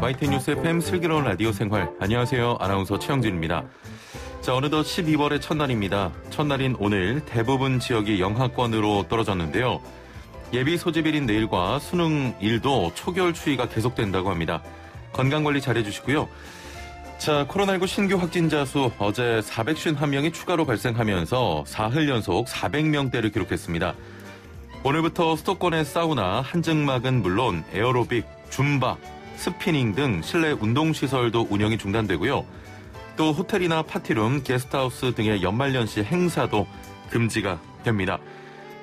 YTN 뉴스 FM 슬기로운 라디오 생활. 안녕하세요. 아나운서 최영진입니다. 자, 어느덧 12월의 첫날입니다. 첫날인 오늘 대부분 지역이 영하권으로 떨어졌는데요. 예비 소집일인 내일과 수능일도 초겨울 추위가 계속된다고 합니다. 건강관리 잘해주시고요. 자, 코로나19 신규 확진자 수 어제 451명이 추가로 발생하면서 사흘 연속 400명대를 기록했습니다. 오늘부터 수도권의 사우나, 한증막은 물론 에어로빅, 줌바, 스피닝 등 실내 운동시설도 운영이 중단되고요. 또 호텔이나 파티룸, 게스트하우스 등의 연말연시 행사도 금지가 됩니다.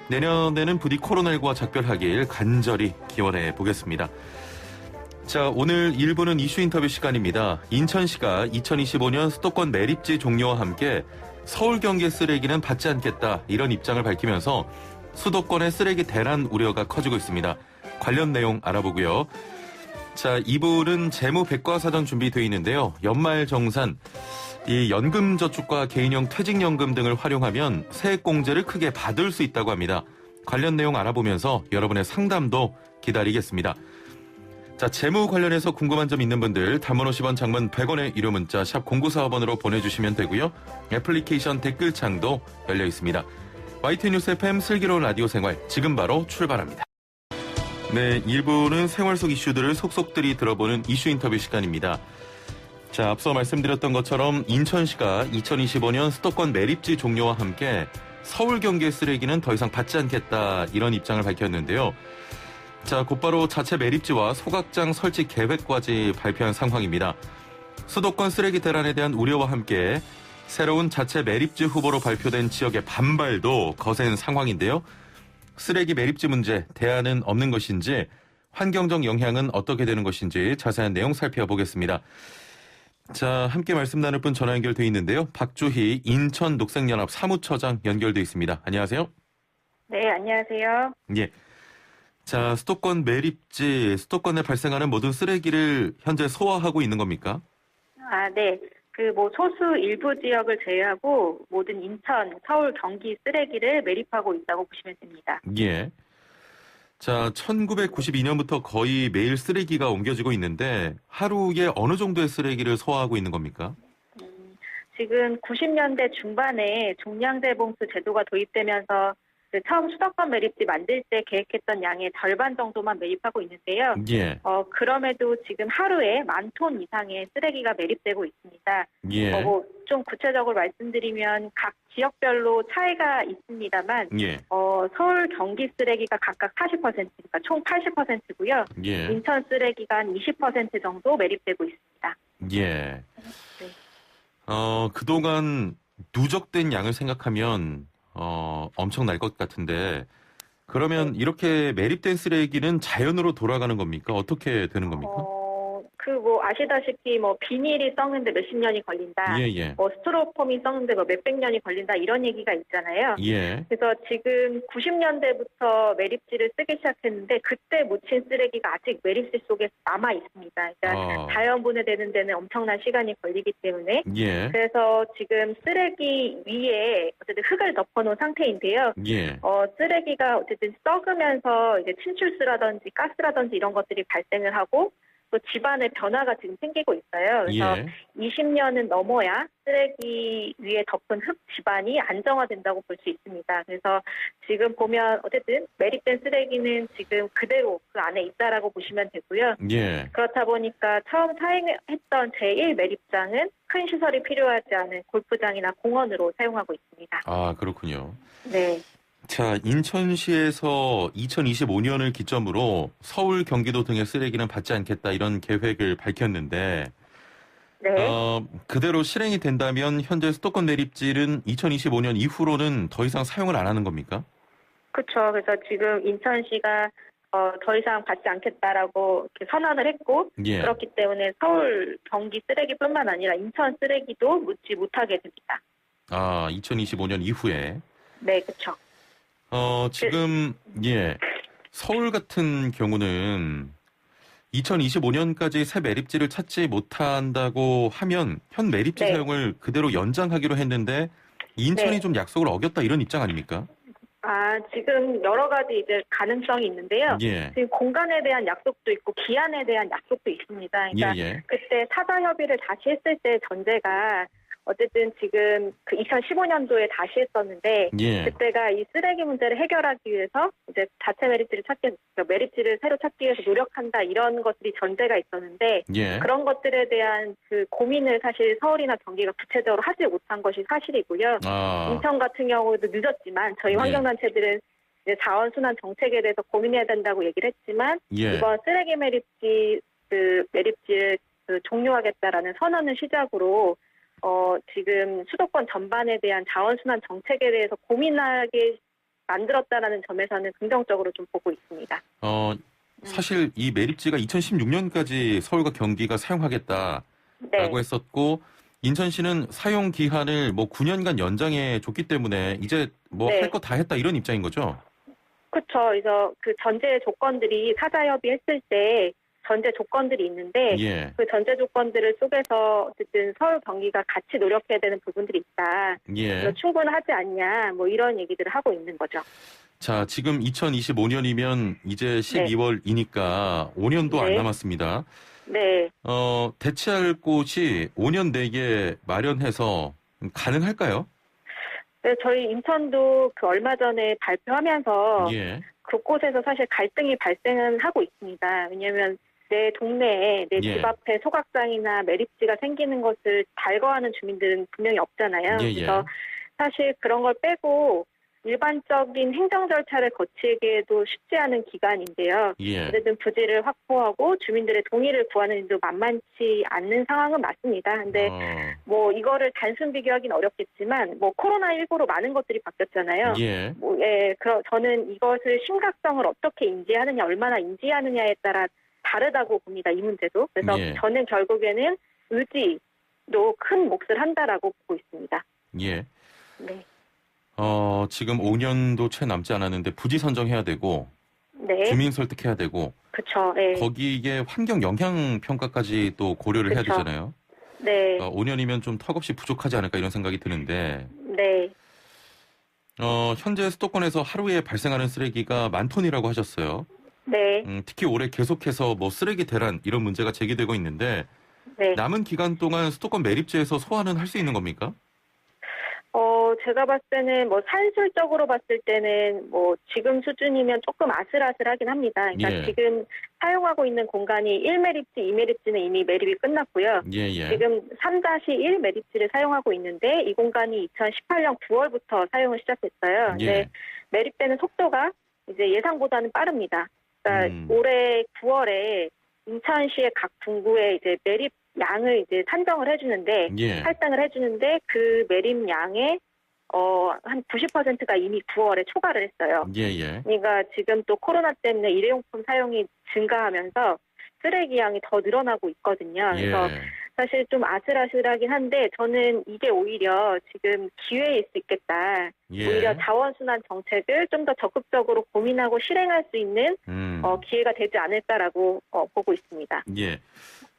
내년에는 부디 코로나19와 작별하길 간절히 기원해 보겠습니다. 자, 오늘 1부는 이슈 인터뷰 시간입니다. 인천시가 2025년 수도권 매립지 종료와 함께 서울 경기의 쓰레기는 받지 않겠다, 이런 입장을 밝히면서 수도권의 쓰레기 대란 우려가 커지고 있습니다. 관련 내용 알아보고요. 자, 2부는 재무 백과사전 준비되어 있는데요. 연말정산, 이 연금저축과 개인형 퇴직연금 등을 활용하면 세액공제를 크게 받을 수 있다고 합니다. 관련 내용 알아보면서 여러분의 상담도 기다리겠습니다. 자, 재무 관련해서 궁금한 점 있는 분들 단문 50원, 장문 100원의 유료 문자 샵 0945번으로 보내주시면 되고요. 애플리케이션 댓글창도 열려 있습니다. YTN 뉴스 FM 슬기로운 라디오 생활, 지금 바로 출발합니다. 네, 1부는 생활 속 이슈들을 속속들이 들어보는 이슈 인터뷰 시간입니다. 자, 앞서 말씀드렸던 것처럼 인천시가 2025년 수도권 매립지 종료와 함께 서울 경기의 쓰레기는 더 이상 받지 않겠다, 이런 입장을 밝혔는데요. 자, 곧바로 자체 매립지와 소각장 설치 계획까지 발표한 상황입니다. 수도권 쓰레기 대란에 대한 우려와 함께 새로운 자체 매립지 후보로 발표된 지역의 반발도 거센 상황인데요. 쓰레기 매립지 문제, 대안은 없는 것인지, 환경적 영향은 어떻게 되는 것인지 자세한 내용 살펴보겠습니다. 자, 함께 말씀 나눌 분 전화 연결돼 있는데요. 박주희 인천 녹색연합 사무처장 연결돼 있습니다. 안녕하세요. 네, 안녕하세요. 예. 자, 수도권 매립지, 수도권에 발생하는 모든 쓰레기를 현재 소화하고 있는 겁니까? 네. 소수 일부 지역을 제외하고 모든 인천, 서울, 경기 쓰레기를 매립하고 있다고 보시면 됩니다. 예. 자, 1992년부터 거의 매일 쓰레기가 옮겨지고 있는데 하루에 어느 정도의 쓰레기를 소화하고 있는 겁니까? 지금 90년대 중반에 종량제 봉투 제도가 도입되면서 처음 수도권 매립지 만들 때 계획했던 양의 절반 정도만 매립하고 있는데요. 예. 그럼에도 지금 하루에 10,000톤 이상의 쓰레기가 매립되고 있습니다. 예. 좀 구체적으로 말씀드리면 각 지역별로 차이가 있습니다만, 예. 서울, 경기 쓰레기가 각각 40%니까 총 80%고요. 예. 인천 쓰레기가 한 20% 정도 매립되고 있습니다. 예. 네. 그동안 누적된 양을 생각하면 엄청날 것 같은데, 그러면 이렇게 매립된 쓰레기는 자연으로 돌아가는 겁니까? 어떻게 되는 겁니까? 아시다시피 비닐이 썩는데 몇십 년이 걸린다. 예. 스티로폼이 썩는데 몇백 년이 걸린다. 이런 얘기가 있잖아요. 예. 그래서 지금 90년대부터 매립지를 쓰기 시작했는데 그때 묻힌 쓰레기가 아직 매립지 속에 남아 있습니다. 그러니까 자연 분해되는 데는 엄청난 시간이 걸리기 때문에. 예. 그래서 지금 쓰레기 위에 어쨌든 흙을 덮어놓은 상태인데요. 예. 쓰레기가 어쨌든 썩으면서 이제 침출수라든지 가스라든지 이런 것들이 발생을 하고 또 집안에 변화가 지금 생기고 있어요. 그래서 예. 20년은 넘어야 쓰레기 위에 덮은 흙 집안이 안정화된다고 볼 수 있습니다. 그래서 지금 보면 어쨌든 매립된 쓰레기는 지금 그대로 그 안에 있다라고 보시면 되고요. 예. 그렇다 보니까 처음 사용했던 제1 매립장은 큰 시설이 필요하지 않은 골프장이나 공원으로 사용하고 있습니다. 아, 그렇군요. 네. 자, 인천시에서 2025년을 기점으로 서울, 경기도 등의 쓰레기는 받지 않겠다, 이런 계획을 밝혔는데, 네. 그대로 실행이 된다면 현재 수도권 매립지는 2025년 이후로는 더 이상 사용을 안 하는 겁니까? 그렇죠. 그래서 지금 인천시가 더 이상 받지 않겠다라고 이렇게 선언을 했고, 예. 그렇기 때문에 서울, 경기 쓰레기뿐만 아니라 인천 쓰레기도 묻지 못하게 됩니다. 2025년 이후에. 네, 그렇죠. 지금, 예. 서울 같은 경우는 2025년까지 새 매립지를 찾지 못한다고 하면 현 매립지 네. 사용을 그대로 연장하기로 했는데 인천이 네. 좀 약속을 어겼다, 이런 입장 아닙니까? 지금 여러 가지 이제 가능성이 있는데요. 예. 지금 공간에 대한 약속도 있고 기한에 대한 약속도 있습니다. 그러니까 예. 그때 사자 협의를 다시 했을 때 전제가 어쨌든 지금 그 2015년도에 다시 했었는데 예. 그때가 이 쓰레기 문제를 해결하기 위해서 이제 자체 매립지를 새로 찾기 위해서 노력한다 이런 것들이 전제가 있었는데 예. 그런 것들에 대한 그 고민을 사실 서울이나 경기가 구체적으로 하지 못한 것이 사실이고요. 인천 같은 경우도 늦었지만 저희 예. 환경단체들은 이제 자원순환 정책에 대해서 고민해야 된다고 얘기를 했지만 예. 이번 쓰레기 매립지를 종료하겠다라는 선언을 시작으로 지금 수도권 전반에 대한 자원순환 정책에 대해서 고민하게 만들었다라는 점에서는 긍정적으로 좀 보고 있습니다. 사실 이 매립지가 2016년까지 서울과 경기가 사용하겠다라고 네. 했었고 인천시는 사용 기한을 뭐 9년간 연장해 줬기 때문에 이제 뭐 네. 할 거 다 했다 이런 입장인 거죠? 그렇죠. 그래서 그 전제 조건들이 사자 협의했을 때 전제 조건들이 있는데 예. 그 전제 조건들을 속에서 어쨌든 서울 경기가 같이 노력해야 되는 부분들이 있다. 예. 그래서 충분하지 않냐 뭐 이런 얘기들을 하고 있는 거죠. 자, 지금 2025년이면 이제 12월이니까 5년도 안 네. 남았습니다. 네. 대체할 곳이 5년 내에 마련해서 가능할까요? 네, 저희 인천도 그 얼마 전에 발표하면서 예. 그곳에서 사실 갈등이 발생은 하고 있습니다. 왜냐하면 내 동네에 내 집 예. 앞에 소각장이나 매립지가 생기는 것을 달거하는 주민들은 분명히 없잖아요. 예. 그래서 사실 그런 걸 빼고 일반적인 행정 절차를 거치기에도 쉽지 않은 기간인데요. 예. 어쨌든 부지를 확보하고 주민들의 동의를 구하는 일도 만만치 않는 상황은 맞습니다. 근데 뭐 이거를 단순 비교하기는 어렵겠지만 뭐 코로나19로 많은 것들이 바뀌었잖아요. 예. 저는 이것을 심각성을 어떻게 인지하느냐, 얼마나 인지하느냐에 따라 다르다고 봅니다. 이 문제도. 그래서 예. 저는 결국에는 의지도 큰 몫을 한다라고 보고 있습니다. 예. 네. 지금 5년도 채 남지 않았는데 부지 선정해야 되고 네. 주민 설득해야 되고 그렇죠. 네. 거기에 환경 영향 평가까지 또 고려를 해야 그쵸. 되잖아요. 네. 5년이면 좀 턱없이 부족하지 않을까 이런 생각이 드는데 네. 현재 수도권에서 하루에 발생하는 쓰레기가 만 톤이라고 하셨어요. 네. 특히 올해 계속해서 뭐 쓰레기 대란 이런 문제가 제기되고 있는데 네. 남은 기간 동안 수도권 매립지에서 소화는 할 수 있는 겁니까? 제가 봤을 때는 뭐 산술적으로 봤을 때는 뭐 지금 수준이면 조금 아슬아슬하긴 합니다. 그러니까 예. 지금 사용하고 있는 공간이 1매립지, 2매립지는 이미 매립이 끝났고요. 예. 지금 3-1 매립지를 사용하고 있는데 이 공간이 2018년 9월부터 사용을 시작했어요. 예. 근데 매립되는 속도가 이제 예상보다는 빠릅니다. 그러니까 올해 9월에 인천시의 각 분구에 이제 매립 양을 이제 산정을 해주는데 예. 할당을 해주는데 그 매립 양의 한 90%가 이미 9월에 초과를 했어요. 예. 그러니까 지금 또 코로나 때문에 일회용품 사용이 증가하면서 쓰레기 양이 더 늘어나고 있거든요. 그래서 예. 사실 좀 아슬아슬하긴 한데 저는 이게 오히려 지금 기회일 수 있겠다. 예. 오히려 자원순환 정책을 좀 더 적극적으로 고민하고 실행할 수 있는 기회가 되지 않을까라고 보고 있습니다. 예.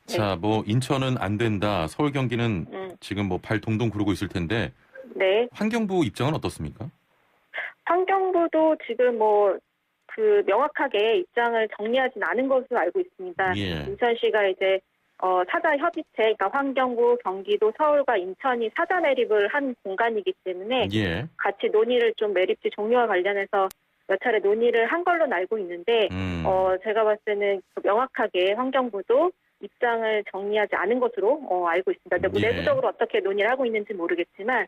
자, 뭐 인천은 안 된다. 서울 경기는 지금 뭐 발 동동 구르고 있을 텐데 네. 환경부 입장은 어떻습니까? 환경부도 지금 명확하게 입장을 정리하진 않은 것으로 알고 있습니다. 예. 인천시가 이제 사자 협의체, 그러니까 환경부, 경기도, 서울과 인천이 사자 매립을 한 공간이기 때문에 예. 같이 논의를 좀 매립지 종료와 관련해서 몇 차례 논의를 한 걸로 알고 있는데 제가 봤을 때는 명확하게 환경부도 입장을 정리하지 않은 것으로 알고 있습니다. 근데 뭐 예. 내부적으로 어떻게 논의를 하고 있는지 모르겠지만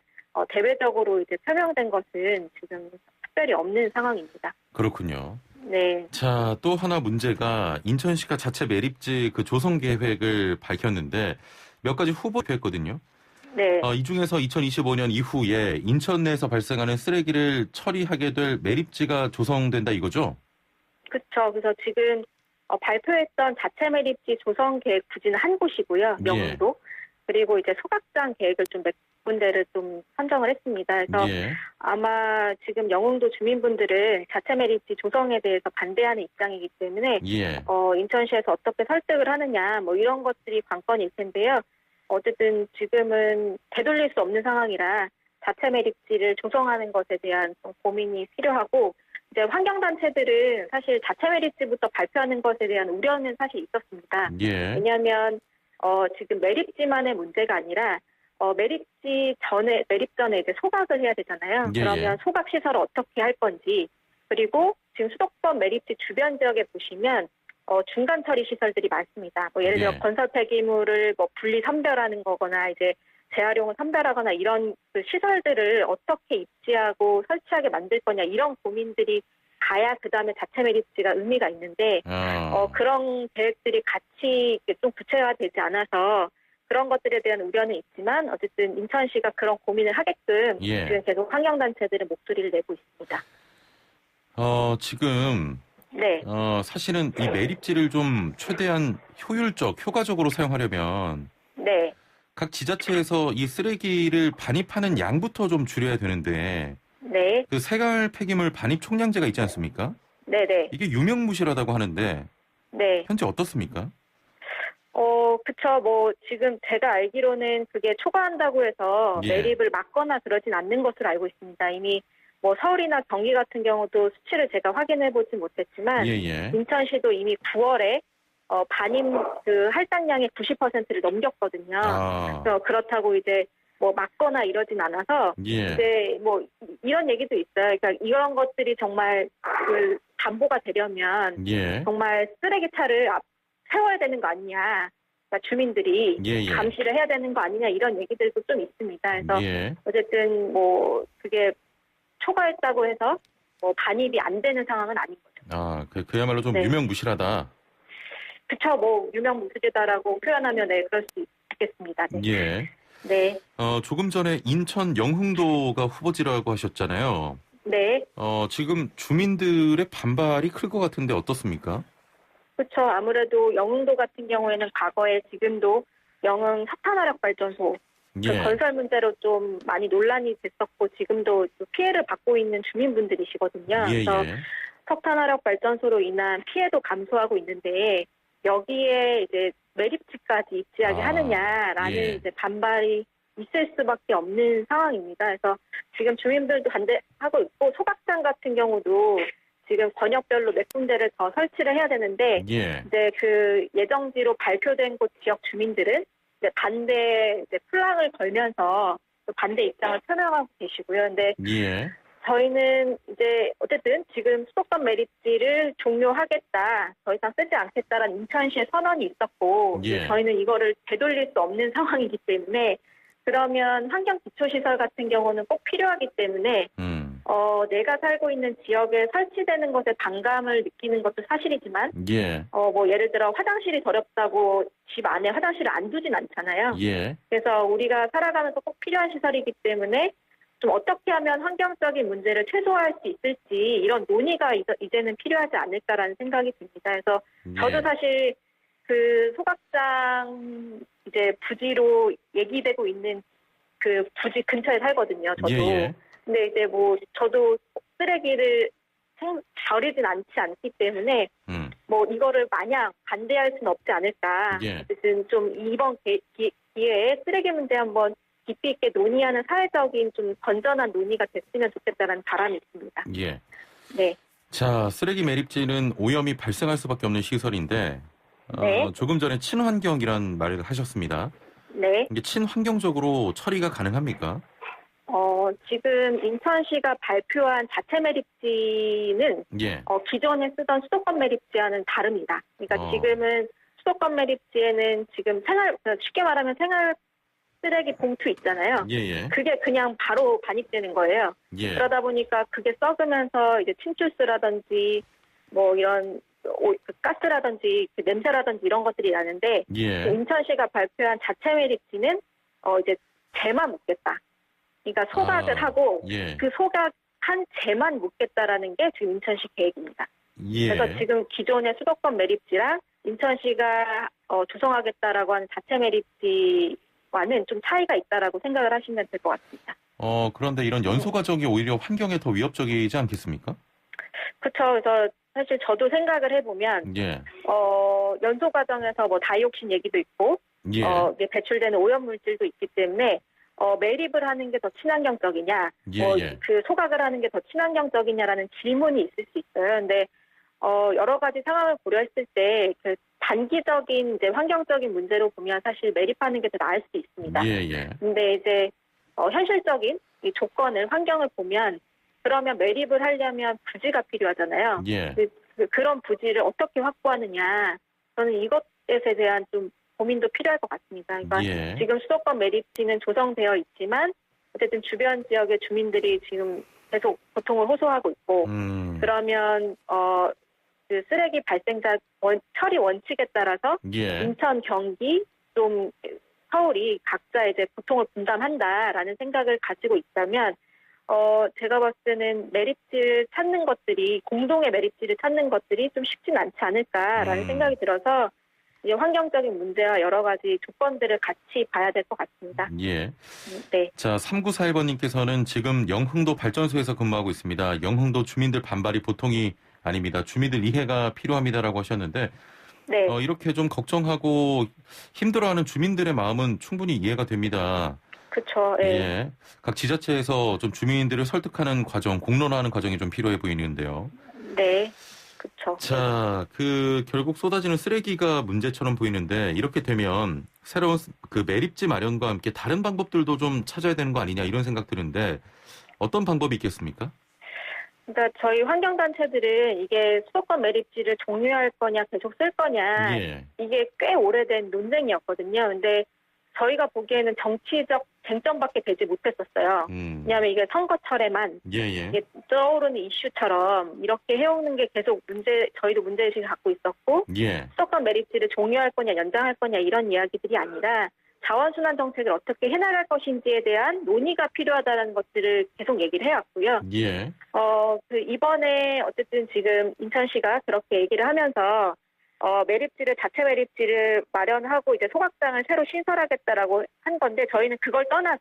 대외적으로 이제 표명된 것은 지금 특별히 없는 상황입니다. 그렇군요. 네. 자, 또 하나 문제가 인천시가 자체 매립지 그 조성 계획을 밝혔는데 몇 가지 후보 발표했거든요. 네. 이 중에서 2025년 이후에 인천 내에서 발생하는 쓰레기를 처리하게 될 매립지가 조성된다 이거죠? 그렇죠. 그래서 지금 발표했던 자체 매립지 조성 계획 부지는 한 곳이고요. 명도. 그리고 이제 소각장 계획을 좀 몇 군데를 좀 선정을 했습니다. 그래서 아마 지금 영흥도 주민분들은 자체 매립지 조성에 대해서 반대하는 입장이기 때문에 인천시에서 어떻게 설득을 하느냐 뭐 이런 것들이 관건일 텐데요. 어쨌든 지금은 되돌릴 수 없는 상황이라 자체 매립지를 조성하는 것에 대한 좀 고민이 필요하고 이제 환경단체들은 사실 자체 매립지부터 발표하는 것에 대한 우려는 사실 있었습니다. 예. 왜냐하면 지금 매립지만의 문제가 아니라 매립 전에 이제 소각을 해야 되잖아요. 예, 그러면 예. 소각 시설을 어떻게 할 건지 그리고 지금 수도권 매립지 주변 지역에 보시면 중간 처리 시설들이 많습니다. 뭐 예를 들어 예. 건설 폐기물을 뭐 분리 선별하는 거거나 이제 재활용을 선별하거나 이런 그 시설들을 어떻게 입지하고 설치하게 만들 거냐 이런 고민들이 가야 그 다음에 자체 매립지가 의미가 있는데 그런 계획들이 같이 좀 구체화되지 않아서 그런 것들에 대한 우려는 있지만 어쨌든 인천시가 그런 고민을 하게끔 예. 지금 계속 환경단체들은 목소리를 내고 있습니다. 지금 네, 사실은 이 매립지를 좀 최대한 효과적으로 사용하려면 네, 각 지자체에서 이 쓰레기를 반입하는 양부터 좀 줄여야 되는데 네, 그 생활 폐기물 반입 총량제가 있지 않습니까? 네, 네, 이게 유명무실하다고 하는데 네. 현재 어떻습니까? 그쵸. 뭐, 지금 제가 알기로는 그게 초과한다고 해서 예. 매립을 막거나 그러진 않는 것으로 알고 있습니다. 이미 뭐 서울이나 경기 같은 경우도 수치를 제가 확인해 보진 못했지만, 예예. 인천시도 이미 9월에 반입 그 할당량의 90%를 넘겼거든요. 아, 그래서 그렇다고 이제 뭐 막거나 이러진 않아서, 예. 이제 뭐 이런 얘기도 있어요. 그러니까 이런 것들이 정말 그 담보가 되려면 예. 정말 쓰레기차를 세워야 되는 거 아니냐. 그러니까 주민들이 예예. 감시를 해야 되는 거 아니냐 이런 얘기들도 좀 있습니다. 그래서 예. 어쨌든 뭐 그게 초과했다고 해서 뭐 반입이 안 되는 상황은 아닌 거죠. 그야말로 좀 네. 유명무실하다. 그쵸, 뭐 유명무실이다라고 표현하면 네 그럴 수 있겠습니다. 네. 예. 네. 조금 전에 인천 영흥도가 후보지라고 하셨잖아요. 네. 지금 주민들의 반발이 클 것 같은데 어떻습니까? 그렇죠. 아무래도 영흥도 같은 경우에는 과거에 지금도 영흥 석탄화력 발전소 그 예. 건설 문제로 좀 많이 논란이 됐었고 지금도 피해를 받고 있는 주민분들이시거든요. 그래서 예예. 석탄화력 발전소로 인한 피해도 감소하고 있는데 여기에 이제 매립지까지 입지하게 하느냐라는 예. 이제 반발이 있을 수밖에 없는 상황입니다. 그래서 지금 주민들도 반대하고 있고 소각장 같은 경우도 지금 권역별로 몇 군데를 더 설치를 해야 되는데 예. 이제 그 예정지로 발표된 곳 지역 주민들은 이제 반대 이제 플락을 걸면서 또 반대 입장을 표명하고 계시고요. 근데 예. 저희는 이제 어쨌든 지금 수도권 매립지를 종료하겠다, 더 이상 쓰지 않겠다라는 인천시의 선언이 있었고 예. 저희는 이거를 되돌릴 수 없는 상황이기 때문에 그러면 환경 기초시설 같은 경우는 꼭 필요하기 때문에 내가 살고 있는 지역에 설치되는 것에 반감을 느끼는 것도 사실이지만 예. 뭐 예를 들어 화장실이 더럽다고 집 안에 화장실을 안 두진 않잖아요. 예. 그래서 우리가 살아가면서 꼭 필요한 시설이기 때문에 좀 어떻게 하면 환경적인 문제를 최소화할 수 있을지 이런 논의가 이제는 필요하지 않을까라는 생각이 듭니다. 그래서 저도 사실 그 소각장 이제 부지로 얘기되고 있는 그 부지 근처에 살거든요. 저도. 예. 근데 이제 뭐 저도 쓰레기를 버리진 않기 때문에 뭐 이거를 마냥 반대할 수는 없지 않을까. 예. 어쨌든 좀 이번 기회에 쓰레기 문제 한번 깊이 있게 논의하는 사회적인 좀 건전한 논의가 됐으면 좋겠다는 바람이 있습니다. 예. 네. 자, 쓰레기 매립지는 오염이 발생할 수밖에 없는 시설인데 네. 조금 전에 친환경이란 말을 하셨습니다. 네. 이게 친환경적으로 처리가 가능합니까? 지금 인천시가 발표한 자체 매립지는 예. 기존에 쓰던 수도권 매립지와는 다릅니다. 그러니까 지금은 수도권 매립지에는 지금 쉽게 말하면 생활 쓰레기 봉투 있잖아요. 예예. 그게 그냥 바로 반입되는 거예요. 예. 그러다 보니까 그게 썩으면서 이제 침출수라든지 뭐 이런 가스라든지 냄새라든지 이런 것들이 나는데 예. 인천시가 발표한 자체 매립지는 이제 재만 묻겠다. 그러니까 소각을 하고 예. 그 소각한 재만 묻겠다라는 게 지금 인천시 계획입니다. 예. 그래서 지금 기존의 수도권 매립지랑 인천시가 조성하겠다라고 하는 자체 매립지와는 좀 차이가 있다라고 생각을 하시면 될 것 같습니다. 그런데 이런 연소 과정이 오히려 환경에 더 위협적이지 않겠습니까? 그렇죠. 그래서 사실 저도 생각을 해보면 예. 연소 과정에서 뭐 다이옥신 얘기도 있고 예. 이게 배출되는 오염 물질도 있기 때문에 매립을 하는 게 더 친환경적이냐, 예. 그 소각을 하는 게 더 친환경적이냐라는 질문이 있을 수 있어요. 근데 여러 가지 상황을 고려했을 때 그 단기적인 이제 환경적인 문제로 보면 사실 매립하는 게 더 나을 수 있습니다. 예. 근데 이제 현실적인 이 조건을 환경을 보면 그러면 매립을 하려면 부지가 필요하잖아요. 예. 그런 부지를 어떻게 확보하느냐. 저는 이것에 대한 좀 고민도 필요할 것 같습니다. 그러니까 예. 지금 수도권 매립지는 조성되어 있지만 어쨌든 주변 지역의 주민들이 지금 계속 고통을 호소하고 있고 그러면 그 쓰레기 발생자 처리 원칙에 따라서 예. 인천, 경기, 좀 서울이 각자 이제 고통을 분담한다라는 생각을 가지고 있다면 제가 봤을 때는 매립지를 찾는 것들이 공동의 매립지를 찾는 것들이 좀 쉽진 않지 않을까라는 생각이 들어서 이제 환경적인 문제와 여러 가지 조건들을 같이 봐야 될 것 같습니다. 예. 네. 자, 3941번님께서는 지금 영흥도 발전소에서 근무하고 있습니다. 영흥도 주민들 반발이 보통이 아닙니다. 주민들 이해가 필요합니다라고 하셨는데 네. 이렇게 좀 걱정하고 힘들어하는 주민들의 마음은 충분히 이해가 됩니다. 그렇죠. 네. 예. 각 지자체에서 좀 주민들을 설득하는 과정, 공론화하는 과정이 좀 필요해 보이는데요. 네. 그렇죠. 자, 결국 쏟아지는 쓰레기가 문제처럼 보이는데 이렇게 되면 새로운 그 매립지 마련과 함께 다른 방법들도 좀 찾아야 되는 거 아니냐 이런 생각 드는데 어떤 방법이 있겠습니까? 그러니까 저희 환경단체들은 이게 수도권 매립지를 종료할 거냐 계속 쓸 거냐 예. 이게 꽤 오래된 논쟁이었거든요. 근데 저희가 보기에는 정치적 쟁점밖에 되지 못했었어요. 왜냐하면 이게 선거철에만 이게 떠오르는 이슈처럼 이렇게 해오는 게 계속 저희도 문제의식을 갖고 있었고 예. 수도권 매립지를 종료할 거냐 연장할 거냐 이런 이야기들이 아니라 자원순환 정책을 어떻게 해나갈 것인지에 대한 논의가 필요하다는 것들을 계속 얘기를 해왔고요. 예. 이번에 어쨌든 지금 인천시가 그렇게 얘기를 하면서 자체 매립지를 마련하고 이제 소각장을 새로 신설하겠다라고 한 건데 저희는 그걸 떠나서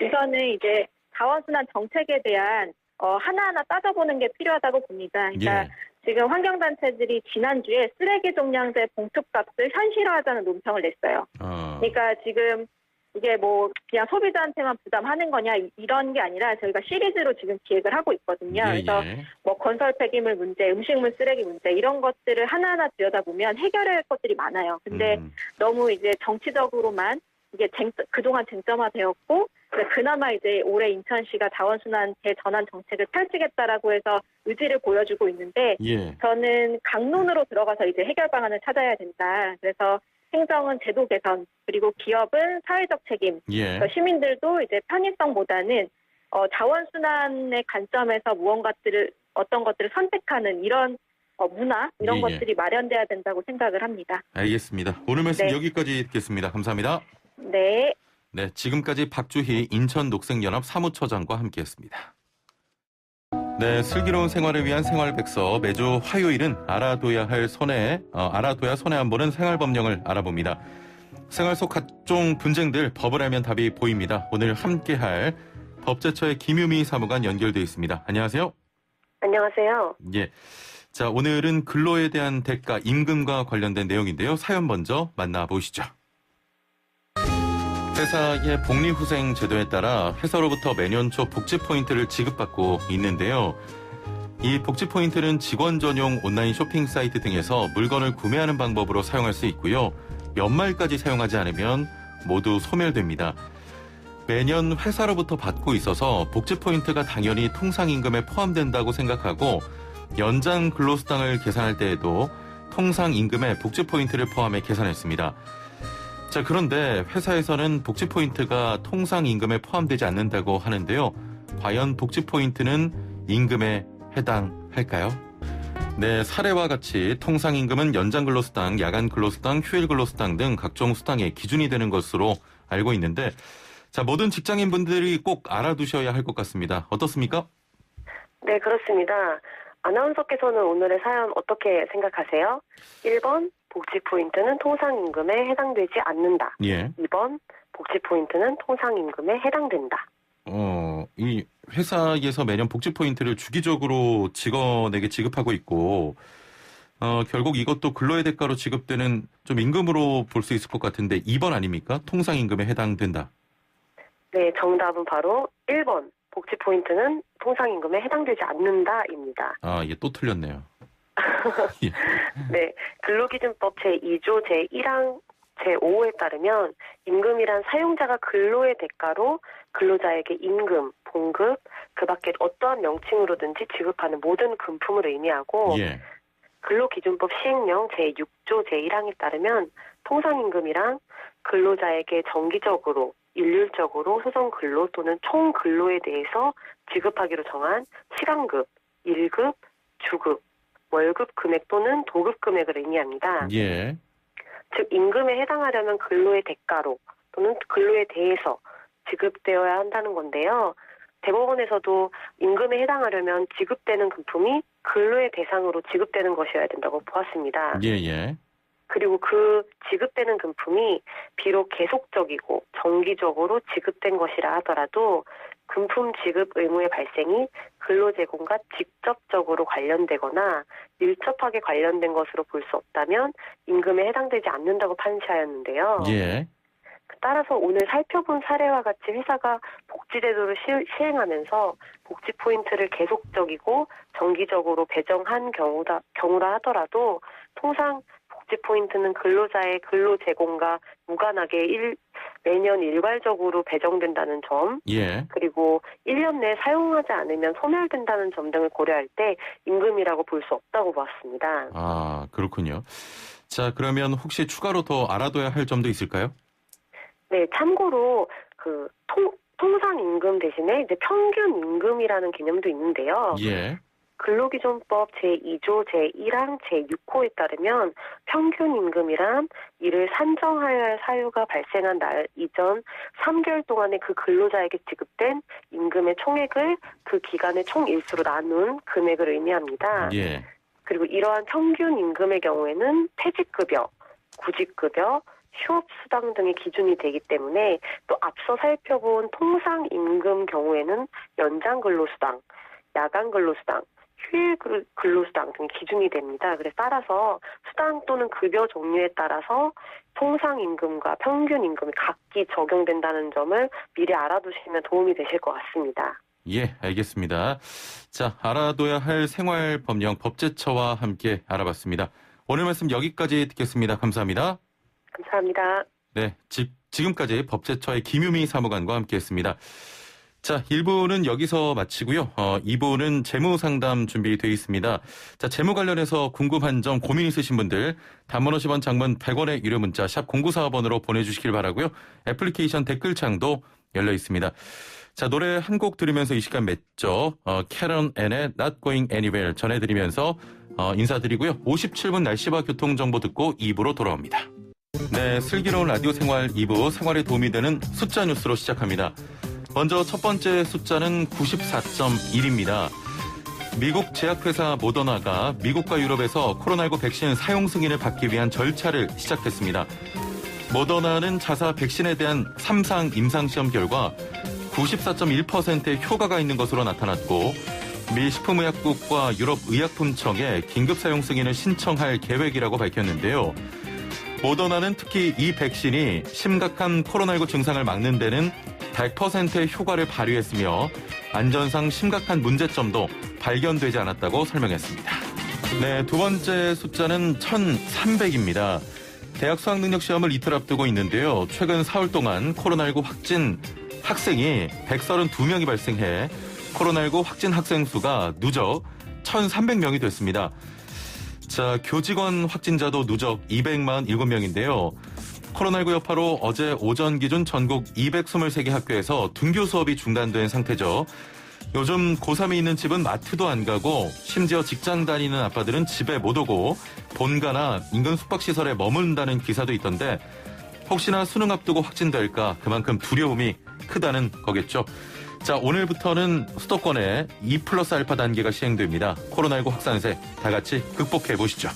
우선은 이제 자원순환 정책에 대한 하나하나 따져보는 게 필요하다고 봅니다. 그러니까 지금 환경단체들이 지난주에 쓰레기 종량제 봉투값을 현실화하자는 논평을 냈어요. 그러니까 지금 이게 뭐 그냥 소비자한테만 부담하는 거냐 이런 게 아니라 저희가 시리즈로 지금 기획을 하고 있거든요. 그래서 뭐 건설 폐기물 문제, 음식물 쓰레기 문제 이런 것들을 하나하나 들여다보면 해결해야 할 것들이 많아요. 근데 너무 이제 정치적으로만 이게 그동안 쟁점화되었고 그나마 이제 올해 인천시가 자원순환 대전환 정책을 펼치겠다라고 해서 의지를 보여주고 있는데 저는 강론으로 들어가서 이제 해결 방안을 찾아야 된다. 그래서 행정은 제도 개선, 그리고 기업은 사회적 책임, 시민들도 이제 편의성보다는 자원순환의 관점에서 어떤 것들을 선택하는 이런 문화, 이런 것들이 마련돼야 된다고 생각을 합니다. 알겠습니다. 오늘 말씀 여기까지 듣겠습니다. 감사합니다. 네. 네, 지금까지 박주희 인천녹색연합 사무처장과 함께했습니다. 네, 슬기로운 생활을 위한 생활백서 매주 화요일은 알아둬야 손해 안 보는 생활법령을 알아봅니다. 생활 속 각종 분쟁들 법을 알면 답이 보입니다. 오늘 함께할 법제처의 김유미 사무관 연결돼 있습니다. 안녕하세요. 안녕하세요. 예, 자 오늘은 근로에 대한 대가 임금과 관련된 내용인데요. 사연 먼저 만나보시죠. 회사의 복리후생 제도에 따라 회사로부터 매년 초 복지 포인트를 지급받고 있는데요. 이 복지 포인트는 직원 전용 온라인 쇼핑 사이트 등에서 물건을 구매하는 방법으로 사용할 수 있고요. 연말까지 사용하지 않으면 모두 소멸됩니다. 매년 회사로부터 받고 있어서 복지 포인트가 당연히 통상임금에 포함된다고 생각하고 연장 근로수당을 계산할 때에도 통상임금에 복지 포인트를 포함해 계산했습니다. 자, 그런데 회사에서는 복지 포인트가 통상임금에 포함되지 않는다고 하는데요. 과연 복지 포인트는 임금에 해당할까요? 네, 사례와 같이 통상임금은 연장 근로수당, 야간 근로수당, 휴일 근로수당 등 각종 수당의 기준이 되는 것으로 알고 있는데 자, 모든 직장인분들이 꼭 알아두셔야 할 것 같습니다. 어떻습니까? 네, 그렇습니다. 아나운서께서는 오늘의 사연 어떻게 생각하세요? 1번, 복지 포인트는 통상임금에 해당되지 않는다. 2번, 복지 포인트는 통상임금에 해당된다. 이 회사에서 매년 복지 포인트를 주기적으로 직원에게 지급하고 있고, 결국 이것도 근로의 대가로 지급되는 좀 임금으로 볼 수 있을 것 같은데 2번 아닙니까? 통상임금에 해당된다. 네, 정답은 바로 1번. 복지 포인트는 통상임금에 해당되지 않는다입니다. 아, 이게 또 틀렸네요. 예. 네, 근로기준법 제2조 제1항 제5호에 따르면 임금이란 사용자가 근로의 대가로 근로자에게 임금, 봉급, 그 밖에 어떠한 명칭으로든지 지급하는 모든 금품을 의미하고 예. 근로기준법 시행령 제6조 제1항에 따르면 통상임금이란 근로자에게 정기적으로 일률적으로 소정근로 또는 총근로에 대해서 지급하기로 정한 시간급, 일급, 주급, 월급 금액 또는 도급 금액을 의미합니다. 예. 즉 임금에 해당하려면 근로의 대가로 또는 근로에 대해서 지급되어야 한다는 건데요. 대법원에서도 임금에 해당하려면 지급되는 금품이 근로의 대상으로 지급되는 것이어야 된다고 보았습니다. 예. 그리고 그 지급되는 금품이 비록 계속적이고 정기적으로 지급된 것이라 하더라도 금품 지급 의무의 발생이 근로제공과 직접적으로 관련되거나 밀접하게 관련된 것으로 볼 수 없다면 임금에 해당되지 않는다고 판시하였는데요. 예. 따라서 오늘 살펴본 사례와 같이 회사가 복지제도를 시행하면서 복지 포인트를 계속적이고 정기적으로 배정한 경우라 하더라도 통상 복지 포인트는 근로자의 근로 제공과 무관하게 매년 일괄적으로 배정된다는 점, 예. 그리고 1년 내에 사용하지 않으면 소멸된다는 점 등을 고려할 때 임금이라고 볼 수 없다고 보았습니다. 아, 그렇군요. 자, 그러면 혹시 추가로 더 알아둬야 할 점도 있을까요? 네, 참고로 통상 임금 대신에 이제 평균 임금이라는 개념도 있는데요. 예. 근로기준법 제2조 제1항 제6호에 따르면 평균 임금이란 이를 산정하여야 할 사유가 발생한 날 이전 3개월 동안에 그 근로자에게 지급된 임금의 총액을 그 기간의 총 일수로 나눈 금액을 의미합니다. 예. 그리고 이러한 평균 임금의 경우에는 퇴직급여, 구직급여, 휴업수당 등의 기준이 되기 때문에 또 앞서 살펴본 통상임금 경우에는 연장근로수당, 야간근로수당, 휴일 근로수당 등의 기준이 됩니다. 그래서 따라서 수당 또는 급여 종류에 따라서 통상임금과 평균임금이 각기 적용된다는 점을 미리 알아두시면 도움이 되실 것 같습니다. 예, 알겠습니다. 자, 알아둬야 할 생활법령 법제처와 함께 알아봤습니다. 오늘 말씀 여기까지 듣겠습니다. 감사합니다. 감사합니다. 네, 지금까지 법제처의 김유미 사무관과 함께했습니다. 자, 1부는 여기서 마치고요. 2부는 재무상담 준비되어 있습니다. 자, 재무 관련해서 궁금한 점, 고민 있으신 분들 단문 50원, 장문 100원의 유료 문자 샵 0945번으로 보내주시길 바라고요. 애플리케이션 댓글창도 열려 있습니다. 자, 노래 한 곡 들으면서 이 시간 맺죠. 캐런 앤의 Not Going Anywhere 전해드리면서 인사드리고요. 57분 날씨와 교통정보 듣고 2부로 돌아옵니다. 네, 슬기로운 라디오 생활 2부 생활에 도움이 되는 숫자 뉴스로 시작합니다. 먼저 첫 번째 숫자는 94.1입니다. 미국 제약회사 모더나가 미국과 유럽에서 코로나19 백신 사용 승인을 받기 위한 절차를 시작했습니다. 모더나는 자사 백신에 대한 3상 임상시험 결과 94.1%의 효과가 있는 것으로 나타났고 미 식품의약국과 유럽의약품청에 긴급 사용 승인을 신청할 계획이라고 밝혔는데요. 모더나는 특히 이 백신이 심각한 코로나19 증상을 막는 데는 100%의 효과를 발휘했으며 안전상 심각한 문제점도 발견되지 않았다고 설명했습니다. 네, 두 번째 숫자는 1,300입니다. 대학 수학능력시험을 이틀 앞두고 있는데요. 최근 4월 동안 코로나19 확진 학생이 132명이 발생해 코로나19 확진 학생 수가 누적 1,300명이 됐습니다. 자, 교직원 확진자도 누적 247명인데요. 코로나19 여파로 어제 오전 기준 전국 223개 학교에서 등교 수업이 중단된 상태죠. 요즘 고3이 있는 집은 마트도 안 가고 심지어 직장 다니는 아빠들은 집에 못 오고 본가나 인근 숙박시설에 머문다는 기사도 있던데 혹시나 수능 앞두고 확진될까 그만큼 두려움이 크다는 거겠죠. 자, 오늘부터는 수도권에 2+알파 단계가 시행됩니다. 코로나19 확산세 다 같이 극복해 보시죠.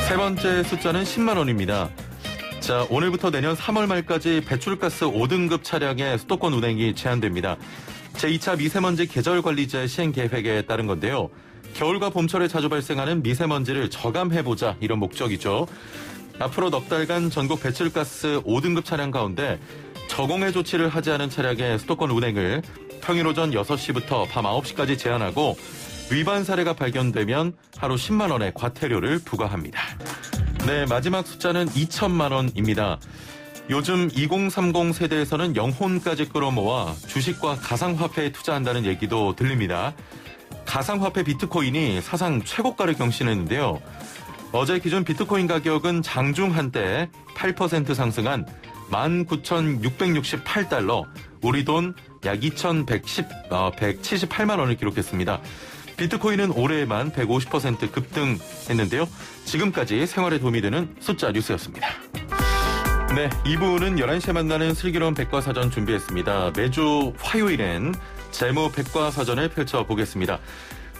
세 번째 숫자는 10만 원입니다. 자, 오늘부터 내년 3월 말까지 배출가스 5등급 차량의 수도권 운행이 제한됩니다. 제2차 미세먼지 계절관리제 시행 계획에 따른 건데요. 겨울과 봄철에 자주 발생하는 미세먼지를 저감해보자 이런 목적이죠. 앞으로 넉 달간 전국 배출가스 5등급 차량 가운데 저공해 조치를 하지 않은 차량의 수도권 운행을 평일 오전 6시부터 밤 9시까지 제한하고 위반 사례가 발견되면 하루 10만 원의 과태료를 부과합니다. 네, 마지막 숫자는 2천만 원입니다. 요즘 2030 세대에서는 영혼까지 끌어모아 주식과 가상화폐에 투자한다는 얘기도 들립니다. 가상화폐 비트코인이 사상 최고가를 경신했는데요. 어제 기준 비트코인 가격은 장중 한때 8% 상승한 19,668달러, 우리 돈 약 178만 원을 기록했습니다. 비트코인은 올해에만 150% 급등했는데요. 지금까지 생활에 도움이 되는 숫자 뉴스였습니다. 네, 2부는 11시에 만나는 슬기로운 백과사전 준비했습니다. 매주 화요일엔 재무 백과사전을 펼쳐보겠습니다.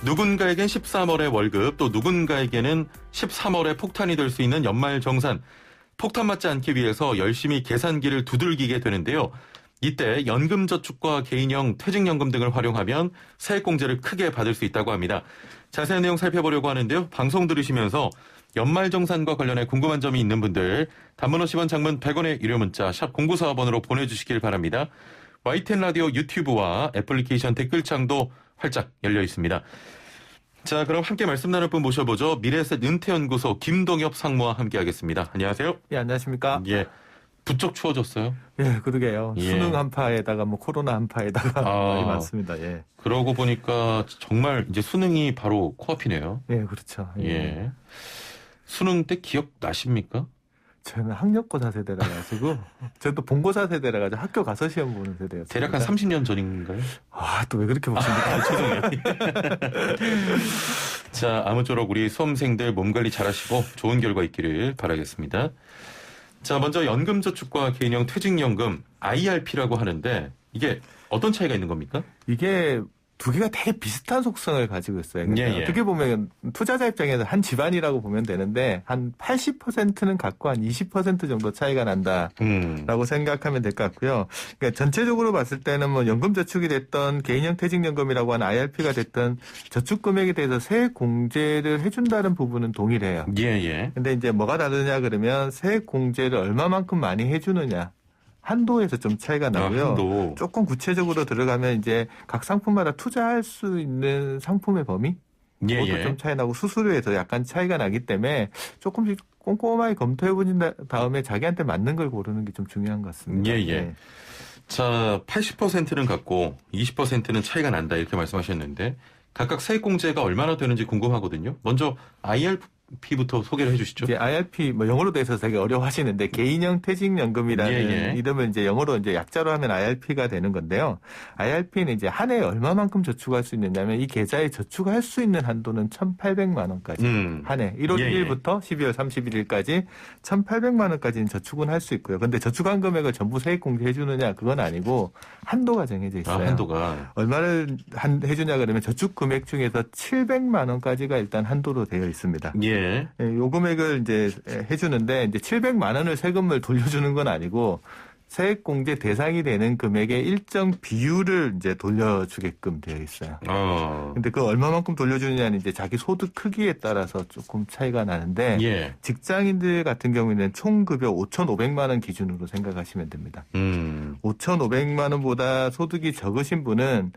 누군가에겐 13월의 월급, 또 누군가에게는 13월의 폭탄이 될 수 있는 연말정산. 폭탄 맞지 않기 위해서 열심히 계산기를 두들기게 되는데요. 이때 연금저축과 개인형 퇴직연금 등을 활용하면 세액공제를 크게 받을 수 있다고 합니다. 자세한 내용 살펴보려고 하는데요. 방송 들으시면서 연말정산과 관련해 궁금한 점이 있는 분들 단문 50원, 장문 100원의 유료 문자 샵 0945번으로 보내주시길 바랍니다. YTN 라디오 유튜브와 애플리케이션 댓글창도 활짝 열려 있습니다. 자, 그럼 함께 말씀 나눌 분 모셔보죠. 미래에셋 은퇴연구소 김동엽 상무와 함께하겠습니다. 안녕하세요. 예, 안녕하십니까. 예, 부쩍 추워졌어요. 예, 그러게요. 예. 수능 한파에다가 뭐 코로나 한파에다가 많이 많습니다. 예. 그러고 보니까 정말 이제 수능이 바로 코앞이네요. 예, 그렇죠. 예. 수능 때 기억 나십니까? 저는 학력고사 세대라 가지고 저도 본고사 세대라 가지고 학교 가서 시험 보는 세대였어요. 대략 한 30년 전인가요? 아, 또 왜 그렇게 보십니까? 죄송해요. 자, 아무쪼록 우리 수험생들 몸 관리 잘하시고 좋은 결과 있기를 바라겠습니다. 자, 먼저 연금저축과 개인형 퇴직연금 IRP라고 하는데 이게 어떤 차이가 있는 겁니까? 이게 두 개가 되게 비슷한 속성을 가지고 있어요. 그러니까 예, 예. 어떻게 보면 투자자 입장에서 한 집안이라고 보면 되는데 한 80%는 갖고 한 20% 정도 차이가 난다라고 생각하면 될 것 같고요. 그러니까 전체적으로 봤을 때는 뭐 연금저축이 됐던 개인형 퇴직연금이라고 하는 IRP가 됐던 저축 금액에 대해서 세액 공제를 해준다는 부분은 동일해요. 예, 예. 근데 이제 뭐가 다르냐 그러면 세액 공제를 얼마만큼 많이 해주느냐. 한도에서 좀 차이가 나고요. 한도. 조금 구체적으로 들어가면 이제 각 상품마다 투자할 수 있는 상품의 범위? 예, 그것도 예. 좀 차이 나고 수수료에서 약간 차이가 나기 때문에 조금씩 꼼꼼하게 검토해보신 다음에 자기한테 맞는 걸 고르는 게 좀 중요한 것 같습니다. 예, 예. 네. 자, 80%는 같고 20%는 차이가 난다 이렇게 말씀하셨는데 각각 세액공제가 얼마나 되는지 궁금하거든요. 먼저 IRP부터 소개를 해주시죠. 이제 IRP 뭐 영어로 돼서 되게 어려워하시는데 개인형 퇴직연금이라는 예, 예. 이름을 이제 영어로 이제 약자로 하면 IRP가 되는 건데요. IRP는 이제 한 해에 얼마만큼 저축할 수 있느냐면 이 계좌에 저축할 수 있는 한도는 1,800만 원까지 한 해 1월 예, 예. 1일부터 12월 31일까지 1,800만 원까지는 저축은 할 수 있고요. 근데 저축한 금액을 전부 세액 공제해 주느냐 그건 아니고 한도가 정해져 있어요. 한도가. 얼마를 해주냐 그러면 저축 금액 중에서 700만 원까지가 일단 한도로 되어 있습니다. 예. 예, 요 금액을 이제 해주는데 이제 700만 원을 세금을 돌려주는 건 아니고 세액 공제 대상이 되는 금액의 일정 비율을 이제 돌려주게끔 되어 있어요. 근데 그 얼마만큼 돌려주느냐는 이제 자기 소득 크기에 따라서 조금 차이가 나는데 예. 직장인들 같은 경우에는 총 급여 5,500만 원 기준으로 생각하시면 됩니다. 5,500만 원보다 소득이 적으신 분은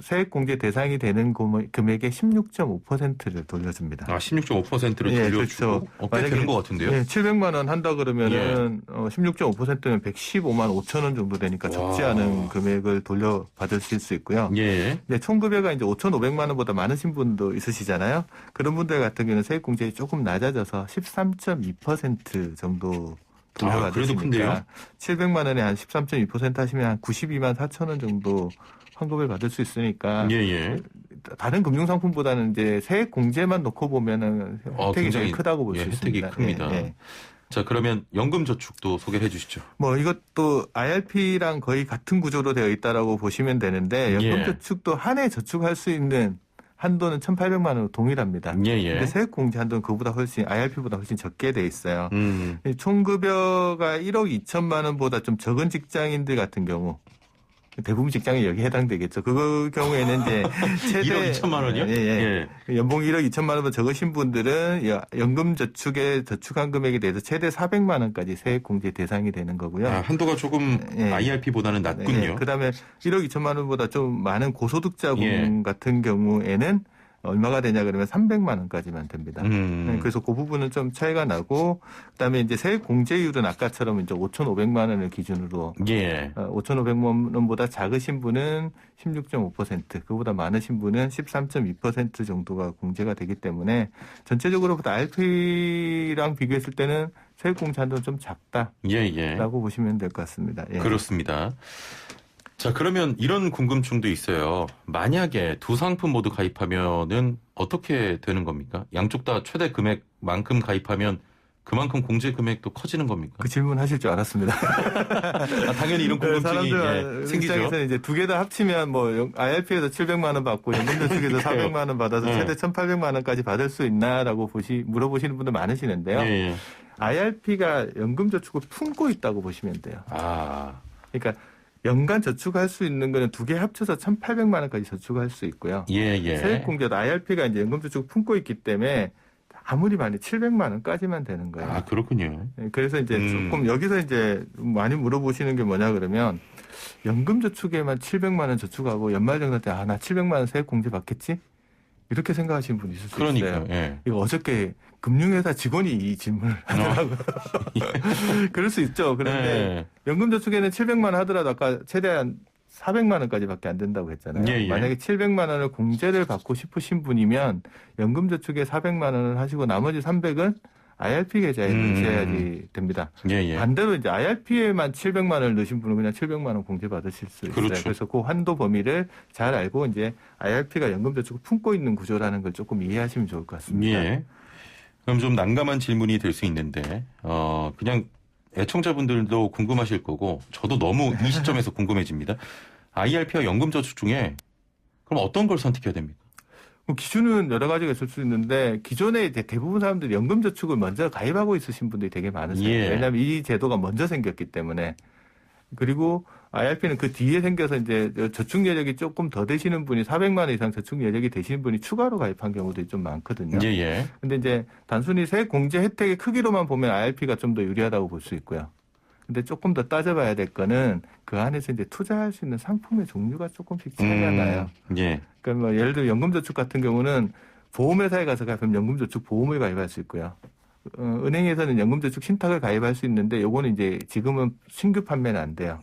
세액공제 대상이 되는 금액의 16.5%를 돌려줍니다. 16.5%를 예, 돌려주고 그렇죠. 꽤 되는 것 같은데요. 예, 700만 원 한다 그러면은 16.5%면 115만 5천 원 정도 되니까 적지 않은 금액을 돌려받으실 수 있고요. 예. 네, 총급여가 이제 5,500만 원보다 많으신 분도 있으시잖아요. 그런 분들 같은 경우는 세액공제가 조금 낮아져서 13.2% 정도 그래도 큰데요? 돌려받으시니까 700만 원에 한 13.2% 하시면 한 92만 4천 원 정도 환급을 받을 수 있으니까 예. 다른 금융상품보다는 이제 세액 공제만 놓고 보면은 혜택이 제일 크다고 볼 수 혜택이 있습니다. 큽니다. 예. 자, 그러면 연금저축도 소개해 주시죠. 뭐 이것도 IRP랑 거의 같은 구조로 되어 있다라고 보시면 되는데 연금저축도 한 해 저축할 수 있는 한도는 1,800만 원으로 동일합니다. 예. 근데 세액 공제 한도는 그보다 훨씬 IRP보다 훨씬 적게 돼 있어요. 총 급여가 1억 2천만 원보다 좀 적은 직장인들 같은 경우 대부분 직장이 여기에 해당되겠죠. 그 경우에는 이제 최대 1억 2천만 원이요? 예. 연봉 1억 2천만 원보다 적으신 분들은 연금저축에 저축한 금액에 대해서 최대 400만 원까지 세액공제 대상이 되는 거고요. 한도가 조금 IRP보다는 낮군요. 그다음에 1억 2천만 원보다 좀 많은 고소득자분 같은 경우에는 얼마가 되냐 그러면 300만 원까지만 됩니다. 그래서 그 부분은 좀 차이가 나고 그다음에 이제 세액 공제율은 아까처럼 이제 5,500만 원을 기준으로 5,500만 원보다 작으신 분은 16.5%, 그보다 많으신 분은 13.2% 정도가 공제가 되기 때문에 전체적으로 IRP랑 비교했을 때는 세액 공제 한도는 좀 작다라고 보시면 될 것 같습니다. 그렇습니다. 자, 그러면 이런 궁금증도 있어요. 만약에 두 상품 모두 가입하면은 어떻게 되는 겁니까? 양쪽 다 최대 금액만큼 가입하면 그만큼 공제 금액도 커지는 겁니까? 그 질문 하실 줄 알았습니다. 당연히 이런 궁금증이 생기죠. 입장에서는 이제 두 개 다 합치면 뭐 IRP에서 700만 원 받고 연금저축에서 400만 원 받아서 최대 1,800만 원까지 받을 수 있나라고 물어보시는 분들 많으시는데요. IRP가 연금저축을 품고 있다고 보시면 돼요. 그러니까 연간 저축할 수 있는 거는 두 개 합쳐서 1,800만 원까지 저축할 수 있고요. 세액공제도 IRP가 이제 연금저축을 품고 있기 때문에 아무리 많이 700만 원까지만 되는 거예요. 그렇군요. 그래서 이제 조금 여기서 이제 많이 물어보시는 게 뭐냐 그러면 연금저축에만 700만 원 저축하고 연말정산 때 나 700만 원 세액공제 받겠지? 이렇게 생각하시는 분이 있을 수 있어요. 이거 어저께 금융회사 직원이 이 질문을 하더라고요. 그럴 수 있죠. 그런데 연금저축에는 700만 원 하더라도 아까 최대한 400만 원까지밖에 안 된다고 했잖아요. 만약에 700만 원을 공제를 받고 싶으신 분이면 연금저축에 400만 원을 하시고 나머지 300은 IRP 계좌에 넣으셔야지 됩니다. 반대로 이제 IRP에만 700만 원을 넣으신 분은 그냥 700만 원 공제 받으실 수 있어요. 그래서 그 한도 범위를 잘 알고 이제 IRP가 연금저축을 품고 있는 구조라는 걸 조금 이해하시면 좋을 것 같습니다. 그럼 좀 난감한 질문이 될 수 있는데 그냥 애청자분들도 궁금하실 거고 저도 너무 이 시점에서 궁금해집니다. IRP와 연금저축 중에 그럼 어떤 걸 선택해야 됩니까? 기준은 여러 가지가 있을 수 있는데 기존에 이제 대부분 사람들이 연금저축을 먼저 가입하고 있으신 분들이 되게 많으세요. 왜냐하면 이 제도가 먼저 생겼기 때문에. 그리고 IRP는 그 뒤에 생겨서 이제 저축 여력이 조금 더 되시는 분이 400만 원 이상 저축 여력이 되시는 분이 추가로 가입한 경우도 좀 많거든요. 근데 이제 단순히 세액 공제 혜택의 크기로만 보면 IRP가 좀 더 유리하다고 볼 수 있고요. 근데 조금 더 따져봐야 될 거는 그 안에서 이제 투자할 수 있는 상품의 종류가 조금씩 차이가 나요. 그러니까 뭐 예를 들어 연금저축 같은 경우는 보험회사에 가서 가입하면 연금저축 보험을 가입할 수 있고요. 은행에서는 연금저축 신탁을 가입할 수 있는데 요거는 이제 지금은 신규 판매는 안 돼요.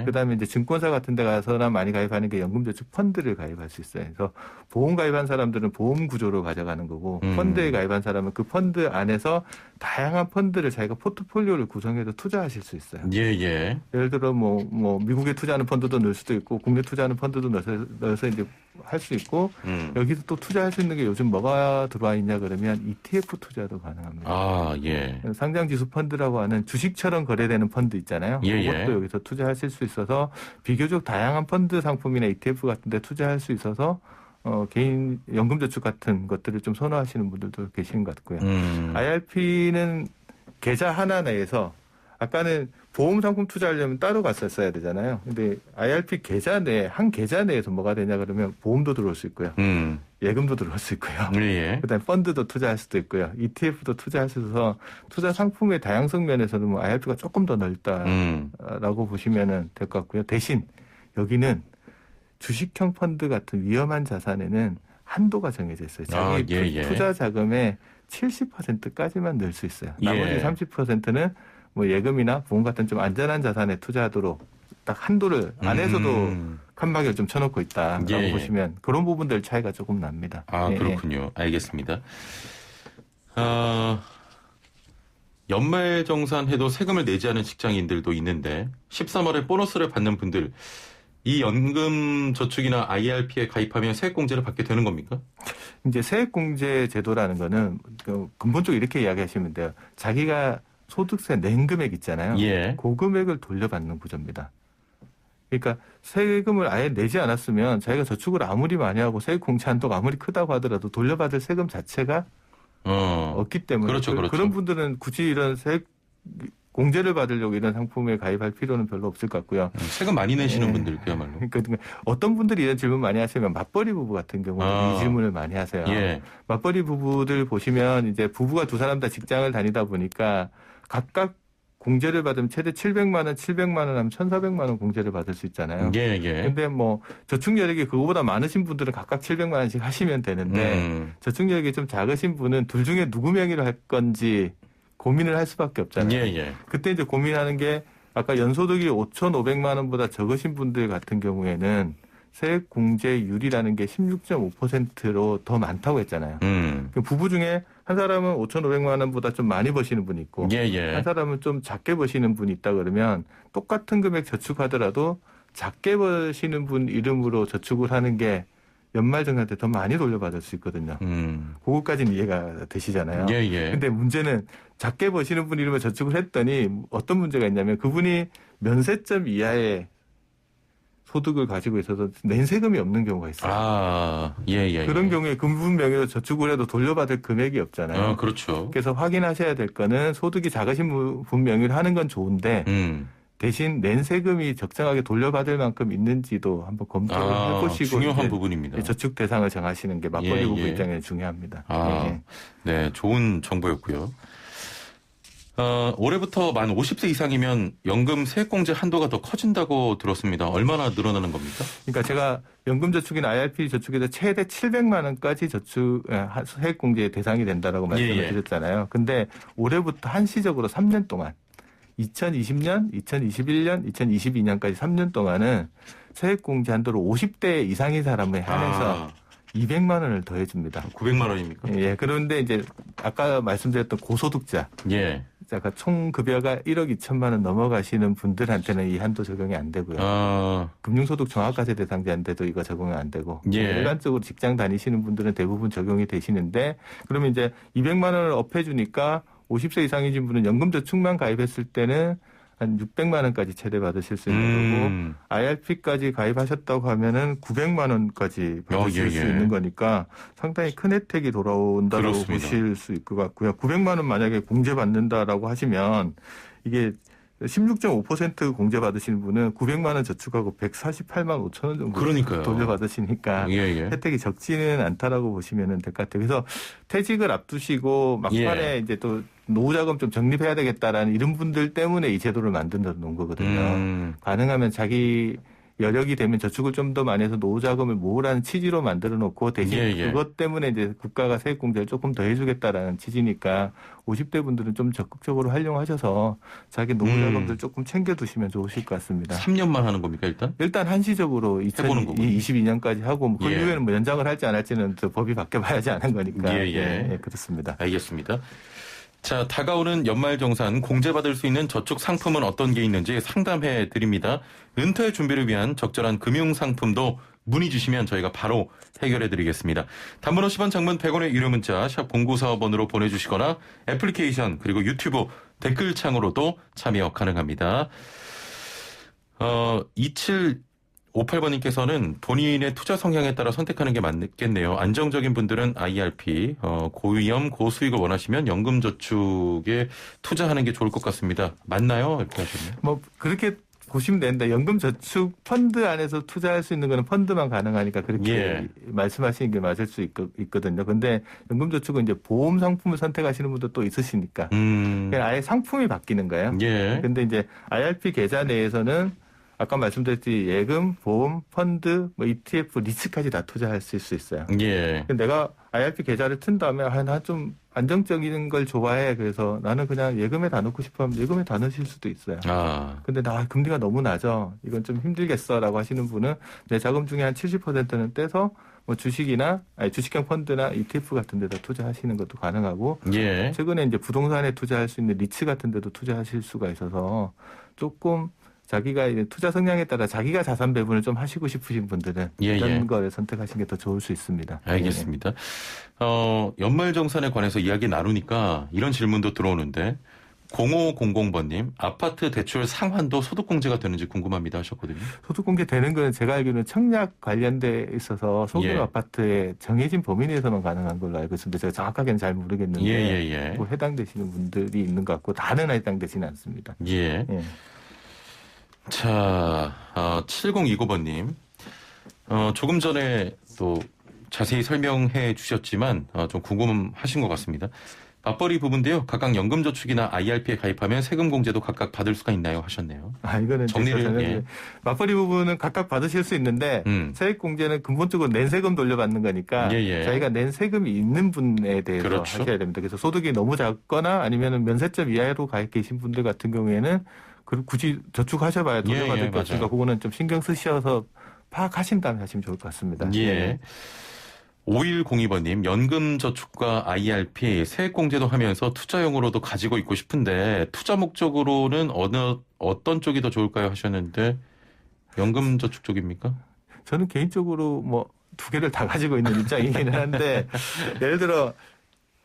그다음에 이제 증권사 같은 데 가서나 많이 가입하는 게 연금저축 펀드를 가입할 수 있어요. 그래서 보험 가입한 사람들은 보험 구조로 가져가는 거고 펀드에 가입한 사람은 그 펀드 안에서 다양한 펀드를 자기가 포트폴리오를 구성해서 투자하실 수 있어요. 예를 들어 뭐 미국에 투자하는 펀드도 넣을 수도 있고 국내 투자하는 펀드도 넣어서 이제 할 수 있고 여기서 또 투자할 수 있는 게 요즘 뭐가 들어와 있냐 그러면 ETF 투자도 가능합니다. 상장지수 펀드라고 하는 주식처럼 거래되는 펀드 있잖아요. 그것도 여기서 투자하실 수 있어서 비교적 다양한 펀드 상품이나 ETF 같은 데 투자할 수 있어서 개인 연금저축 같은 것들을 좀 선호하시는 분들도 계시는 것 같고요. IRP는 계좌 하나 내에서 아까는 보험 상품 투자하려면 따로 갔었어야 되잖아요. 근데 IRP 계좌 내에 한 계좌 내에서 뭐가 되냐 그러면 보험도 들어올 수 있고요. 예금도 들어올 수 있고요. 그다음에 펀드도 투자할 수도 있고요. ETF도 투자할 수 있어서 투자 상품의 다양성 면에서는 뭐 IRP가 조금 더 넓다라고 보시면 될 것 같고요. 대신 여기는 주식형 펀드 같은 위험한 자산에는 한도가 정해져 있어요. 자기 투자 자금의 70%까지만 넣을 수 있어요. 나머지 30%는 뭐 예금이나 보험 같은 좀 안전한 자산에 투자하도록 딱 한도를 안에서도 칸막이를 좀 쳐놓고 있다라고 보시면 그런 부분들 차이가 조금 납니다. 그렇군요. 알겠습니다. 연말정산해도 세금을 내지 않은 직장인들도 있는데 13월에 보너스를 받는 분들 이 연금저축이나 IRP에 가입하면 세액공제를 받게 되는 겁니까? 이제 세액공제 제도라는 거는 근본적으로 이렇게 이야기하시면 돼요. 자기가 소득세 낸 금액 있잖아요. 그 금액을 돌려받는 구조입니다. 그러니까 세금을 아예 내지 않았으면 자기가 저축을 아무리 많이 하고 세액 공제 한도가 아무리 크다고 하더라도 돌려받을 세금 자체가 없기 때문에 그런 분들은 굳이 이런 세액 공제를 받으려고 이런 상품에 가입할 필요는 별로 없을 것 같고요. 세금 많이 내시는 분들 그야말로. 그러니까 어떤 분들이 이런 질문 많이 하시면 맞벌이 부부 같은 경우는 이 질문을 많이 하세요. 예. 맞벌이 부부들 보시면 이제 부부가 두 사람 다 직장을 다니다 보니까 각각 공제를 받으면 최대 700만 원, 700만 원 하면 1,400만 원 공제를 받을 수 있잖아요. 예, 예. 근데 뭐 저축여력이 그거보다 많으신 분들은 각각 700만 원씩 하시면 되는데 저축여력이 좀 작으신 분은 둘 중에 누구 명의로 할 건지 고민을 할 수밖에 없잖아요. 예, 예. 그때 이제 고민하는 게 아까 연소득이 5,500만 원보다 적으신 분들 같은 경우에는 세액 공제율이라는 게 16.5%로 더 많다고 했잖아요. 부부 중에 한 사람은 5,500만 원보다 좀 많이 버시는 분이 있고 예, 예. 한 사람은 좀 작게 버시는 분이 있다 그러면 똑같은 금액 저축하더라도 작게 버시는 분 이름으로 저축을 하는 게 연말정산 때 더 많이 돌려받을 수 있거든요. 그것까지는 이해가 되시잖아요. 예, 예. 근데 문제는 작게 버시는 분 이름으로 저축을 했더니 어떤 문제가 있냐면 그분이 면세점 이하의 소득을 가지고 있어서 낸 세금이 없는 경우가 있어요. 아, 예, 예. 그런 예. 경우에 그분 명의로 저축을 해도 돌려받을 금액이 없잖아요. 그렇죠. 그래서 확인하셔야 될 거는 소득이 작으신 분 명의로 하는 건 좋은데 대신 낸 세금이 적정하게 돌려받을 만큼 있는지도 한번 검토를 해보시고 중요한 부분입니다. 저축 대상을 정하시는 게 맞벌이 예, 부부 예. 입장에는 중요합니다. 아, 예. 네, 좋은 정보였고요. 올해부터 만 50세 이상이면 연금 세액공제 한도가 더 커진다고 들었습니다. 얼마나 늘어나는 겁니까? 그러니까 제가 연금저축이나 IRP 저축에서 최대 700만 원까지 저축 세액공제의 대상이 된다라고 말씀을 예, 예. 드렸잖아요. 근데 올해부터 한시적으로 3년 동안 2020년, 2021년, 2022년까지 3년 동안은 세액공제 한도를 50대 이상인 사람에 한해서 200만 원을 더해줍니다. 900만 원입니까? 예, 그런데 이제 아까 말씀드렸던 고소득자, 예. 아까 총 급여가 1억 2천만 원 넘어가시는 분들한테는 이 한도 적용이 안 되고요. 금융소득 종합과세 대상자인데도 이거 적용이 안 되고 예. 일반적으로 직장 다니시는 분들은 대부분 적용이 되시는데 그러면 이제 200만 원을 업해주니까 50세 이상이신 분은 연금저축만 가입했을 때는 한 600만 원까지 최대 받으실 수 있는 거고 IRP까지 가입하셨다고 하면은 900만 원까지 받으실 예, 예. 수 있는 거니까 상당히 큰 혜택이 돌아온다고 그렇습니다. 보실 수 있을 것 같고요. 900만 원 만약에 공제받는다라고 하시면 이게 16.5% 공제받으시는 분은 900만 원 저축하고 148만 5천 원 정도 그러니까요. 돌려받으시니까 예, 예. 혜택이 적지는 않다라고 보시면 될 것 같아요. 그래서 퇴직을 앞두시고 막판에 예. 이제 또 노후자금 좀 적립해야 되겠다라는 이런 분들 때문에 이 제도를 만들어 놓은 거거든요. 가능하면 자기 여력이 되면 저축을 좀 더 많이 해서 노후자금을 모으라는 취지로 만들어 놓고 대신 예, 예. 그것 때문에 이제 국가가 세액공제를 조금 더 해주겠다라는 취지니까 50대 분들은 좀 적극적으로 활용하셔서 자기 노후자금들 조금 챙겨두시면 좋으실 것 같습니다. 3년만 하는 겁니까 일단? 일단 한시적으로 해보는 거군요. 2022년까지 하고 그 예. 이후에는 뭐 연장을 할지 안 할지는 또 법이 바뀌어봐야지 아는 거니까. 예, 예. 그렇습니다. 알겠습니다. 자, 다가오는 연말정산 공제받을 수 있는 저축 상품은 어떤 게 있는지 상담해 드립니다. 은퇴 준비를 위한 적절한 금융상품도 문의 주시면 저희가 바로 해결해 드리겠습니다. 단문 50원, 장문 100원의 유료 문자 샵 0945번으로 보내주시거나 애플리케이션 그리고 유튜브 댓글창으로도 참여 가능합니다. 2758번님께서는 본인의 투자 성향에 따라 선택하는 게 맞겠네요. 안정적인 분들은 IRP, 고위험, 고수익을 원하시면 연금저축에 투자하는 게 좋을 것 같습니다. 맞나요? 이렇게 하셨네요. 뭐 그렇게 보시면 되는데 연금저축 펀드 안에서 투자할 수 있는 거는 펀드만 가능하니까 그렇게 예. 말씀하시는 게 맞을 수 있거든요. 근데 연금저축은 이제 보험 상품을 선택하시는 분도 또 있으시니까 그냥 아예 상품이 바뀌는 거예요. 예. 근데 이제 IRP 계좌 내에서는 아까 말씀드렸듯이 예금, 보험, 펀드, 뭐 ETF, 리츠까지 다 투자할 수 있어요. 예. 내가 IRP 계좌를 튼 다음에 나 좀 안정적인 걸 좋아해. 그래서 나는 그냥 예금에 다 넣고 싶어 하면 예금에 다 넣으실 수도 있어요. 근데 나 금리가 너무 낮아. 이건 좀 힘들겠어라고 하시는 분은 내 자금 중에 한 70%는 떼서 뭐 주식이나 주식형 펀드나 ETF 같은 데다 투자하시는 것도 가능하고 예. 최근에 이제 부동산에 투자할 수 있는 리츠 같은 데도 투자하실 수가 있어서 조금 자기가 이제 투자 성향에 따라 자기가 자산 배분을 좀 하시고 싶으신 분들은 이런 걸 선택하시는 게 더 좋을 수 있습니다. 알겠습니다. 연말정산에 관해서 이야기 나누니까 이런 질문도 들어오는데 0500번님, 아파트 대출 상환도 소득공제가 되는지 궁금합니다 하셨거든요. 소득공제 되는 거는 제가 알기로는 청약 관련돼 있어서 소규모 예. 아파트에 정해진 범위 내에서만 가능한 걸로 알고 있습니다. 제가 정확하게는 잘 모르겠는데 예. 뭐 해당되시는 분들이 있는 것 같고 다는 해당되지는 않습니다. 예. 예. 자, 7029번님, 조금 전에 또 자세히 설명해 주셨지만 좀 궁금하신 것 같습니다. 맞벌이 부부인데요. 각각 연금저축이나 IRP에 가입하면 세금 공제도 각각 받을 수가 있나요? 하셨네요. 이거는 정리를, 예. 맞벌이 부분은 각각 받으실 수 있는데 세액공제는 근본적으로 낸 세금 돌려받는 거니까 예. 자기가 낸 세금이 있는 분에 대해서 그렇죠. 하셔야 됩니다. 그래서 소득이 너무 작거나 아니면 면세점 이하로 가입 계신 분들 같은 경우에는 굳이 저축하셔봐야 돌려받을 예, 게 없으니까 맞아요. 그거는 좀 신경 쓰셔서 파악하신 다음에 하시면 좋을 것 같습니다. 예. 5102번님, 연금저축과 IRP 세액공제도 하면서 투자용으로도 가지고 있고 싶은데 투자 목적으로는 어떤 쪽이 더 좋을까요? 하셨는데 연금저축 쪽입니까? 저는 개인적으로 뭐 두 개를 다 가지고 있는 입장이기는 한데 예를 들어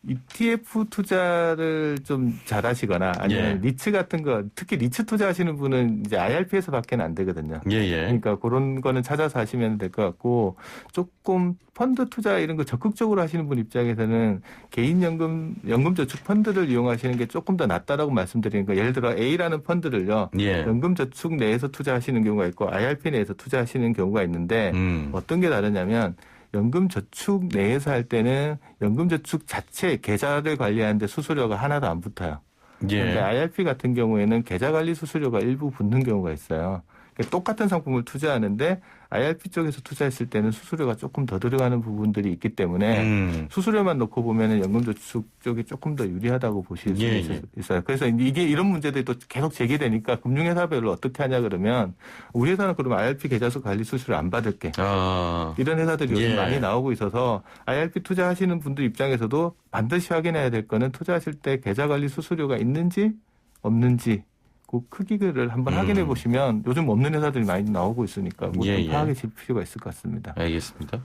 ETF 투자를 좀 잘하시거나 아니면 예. 리츠 같은 거 특히 리츠 투자하시는 분은 이제 IRP에서밖에 안 되거든요. 예. 그러니까 그런 거는 찾아서 하시면 될 것 같고 조금 펀드 투자 이런 거 적극적으로 하시는 분 입장에서는 개인 연금저축 펀드를 이용하시는 게 조금 더 낫다라고 말씀드리는 거. 예를 들어 A라는 펀드를요. 예. 연금저축 내에서 투자하시는 경우가 있고 IRP 내에서 투자하시는 경우가 있는데 어떤 게 다르냐면 연금저축 내에서 할 때는 연금저축 자체 계좌를 관리하는데 수수료가 하나도 안 붙어요. 그런데 예. IRP 같은 경우에는 계좌 관리 수수료가 일부 붙는 경우가 있어요. 그러니까 똑같은 상품을 투자하는데 IRP 쪽에서 투자했을 때는 수수료가 조금 더 들어가는 부분들이 있기 때문에 수수료만 놓고 보면은 연금저축 쪽이 조금 더 유리하다고 보실 수 예. 있어요. 그래서 이게 이런 문제들이 또 계속 제기되니까 금융회사별로 어떻게 하냐 그러면 우리 회사는 그러면 IRP 계좌수 관리 수수료 안 받을게. 이런 회사들이 요즘 예. 많이 나오고 있어서 IRP 투자하시는 분들 입장에서도 반드시 확인해야 될 거는 투자하실 때 계좌 관리 수수료가 있는지 없는지 그 크기를 한번 확인해 보시면 요즘 없는 회사들이 많이 나오고 있으니까 뭐 좀 파악하실 필요가 있을 것 같습니다. 알겠습니다.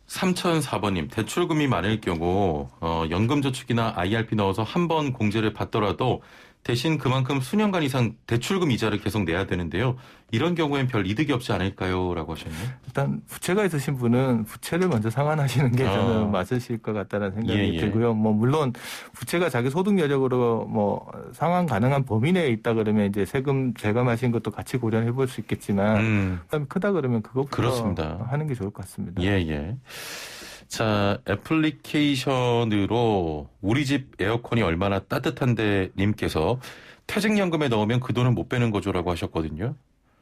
3004번님, 대출금이 많을 경우 연금저축이나 IRP 넣어서 한 번 공제를 받더라도 대신 그만큼 수년간 이상 대출금 이자를 계속 내야 되는데요. 이런 경우엔 별 이득이 없지 않을까요? 라고 하셨네요. 일단 부채가 있으신 분은 부채를 먼저 상환하시는 게 저는 맞으실 것 같다는 생각이 들고요. 뭐 물론 부채가 자기 소득 여력으로 뭐 상환 가능한 범위 내에 있다 그러면 이제 세금 절감하신 것도 같이 고려해 볼 수 있겠지만 크다 그러면 그것부터 그렇습니다. 하는 게 좋을 것 같습니다. 예. 자, 애플리케이션으로 우리 집 에어컨이 얼마나 따뜻한데 님께서 퇴직연금에 넣으면 그 돈은 못 빼는 거죠라고 하셨거든요.